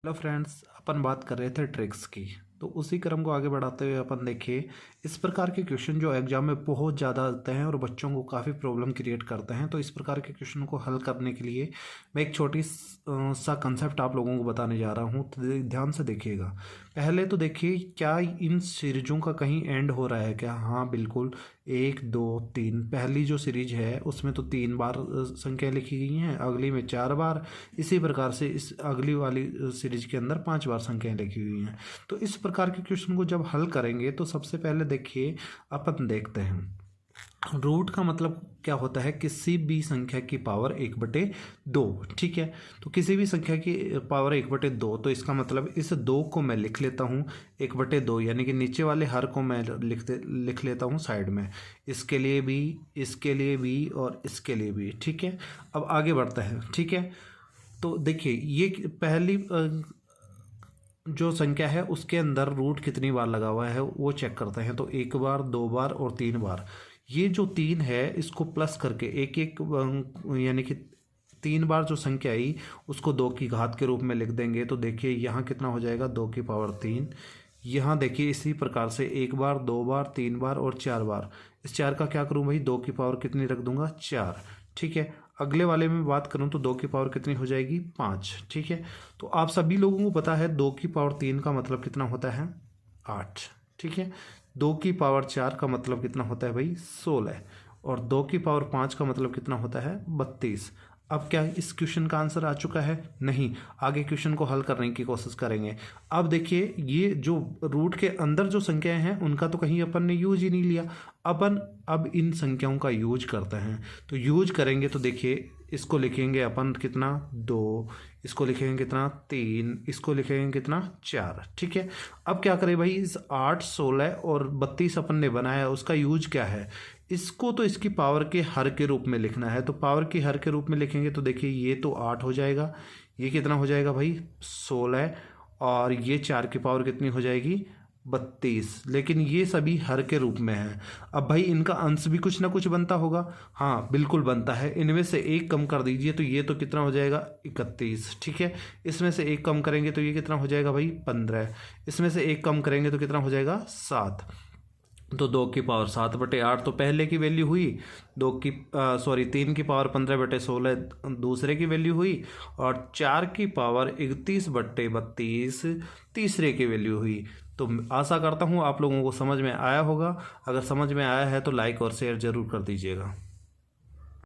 Hello friends, अपन बात कर रहे थे ट्रिक्स की। तो उसी क्रम को आगे बढ़ाते हुए अपन देखिए, इस प्रकार के क्वेश्चन जो एग्जाम में बहुत ज़्यादा आते हैं और बच्चों को काफ़ी प्रॉब्लम क्रिएट करते हैं। तो इस प्रकार के क्वेश्चन को हल करने के लिए मैं एक छोटी सा कंसेप्ट आप लोगों को बताने जा रहा हूँ। तो ध्यान से देखिएगा। पहले तो देखिए, क्या इन सीरीजों का कहीं एंड हो रहा है क्या? हाँ, बिल्कुल। 1 2 3 पहली जो सीरीज है उसमें तो 3 बार संख्या लिखी गई हैं, अगली में 4 बार। इसी प्रकार से इस अगली वाली सीरीज के अंदर 5 बार संख्याएं लिखी हुई हैं। तो इस प्रकार के क्वेश्चन को जब हल करेंगे तो सबसे पहले देखिए, अपन देखते हैं रूट का मतलब क्या होता है। किसी भी संख्या की पावर 1/2। ठीक है, तो किसी भी संख्या की पावर 1/2, तो इसका मतलब इस 2 को मैं लिख लेता हूँ 1/2, यानी कि नीचे वाले हर को मैं लिख लेता हूँ साइड में। इसके लिए भी, इसके लिए भी और इसके लिए भी। ठीक है, अब आगे बढ़ता है। ठीक है, तो देखिए, ये पहली जो संख्या है उसके अंदर रूट कितनी बार लगा हुआ है वो चेक करते हैं। तो 1 बार, 2 बार और 3 बार। ये जो 3 है इसको प्लस करके एक एक यानी कि 3 बार जो संख्या आई उसको 2 की घात के रूप में लिख देंगे। तो देखिए यहाँ कितना हो जाएगा, 2 की पावर 3। यहाँ देखिए इसी प्रकार से 1 बार, 2 बार, 3 बार और 4 बार। इस 4 का क्या करूँ भाई, 2 की पावर कितनी रख दूंगा, 4। ठीक है, अगले वाले में बात करूं तो 2 की पावर कितनी हो जाएगी, 5। ठीक है, तो आप सभी लोगों को पता है 2 की पावर 3 का मतलब कितना होता है, 8। ठीक है, 2 की पावर 4 का मतलब कितना होता है भाई, 16। और 2 की पावर 5 का मतलब कितना होता है, 32। अब क्या इस क्वेश्चन का आंसर आ चुका है? नहीं, आगे क्वेश्चन को हल करने की कोशिश करेंगे। अब देखिए, ये जो रूट के अंदर जो संख्याएं हैं उनका तो कहीं अपन ने यूज ही नहीं लिया। अपन अब इन संख्याओं का यूज करते हैं। तो यूज करेंगे तो देखिए, इसको लिखेंगे अपन कितना, 2। इसको लिखेंगे कितना, 3। इसको लिखेंगे कितना, 4। ठीक है, अब क्या करें भाई, इस 8, 16 और 32 अपन ने बनाया, उसका यूज क्या है? इसको तो इसकी पावर के हर के रूप में लिखना है। तो पावर के हर के रूप में लिखेंगे तो देखिए, ये तो 8 हो जाएगा, ये कितना हो जाएगा भाई, 16। और ये 4 की पावर कितनी हो जाएगी, 32। लेकिन ये सभी हर के रूप में है। अब भाई इनका अंश भी कुछ ना कुछ बनता होगा। हाँ, बिल्कुल बनता है। इनमें से एक कम कर दीजिए तो ये तो कितना हो जाएगा, 31। ठीक है, इसमें से एक कम करेंगे तो ये कितना हो जाएगा भाई, 15। इसमें से एक कम करेंगे तो कितना हो जाएगा, 7। तो 2 की पावर 7/8 तो पहले की वैल्यू हुई। 3 की पावर 15/16 दूसरे की वैल्यू हुई। और 4 की पावर 31/32 तीसरे की वैल्यू हुई। तो आशा करता हूँ आप लोगों को समझ में आया होगा। अगर समझ में आया है तो लाइक और शेयर ज़रूर कर दीजिएगा।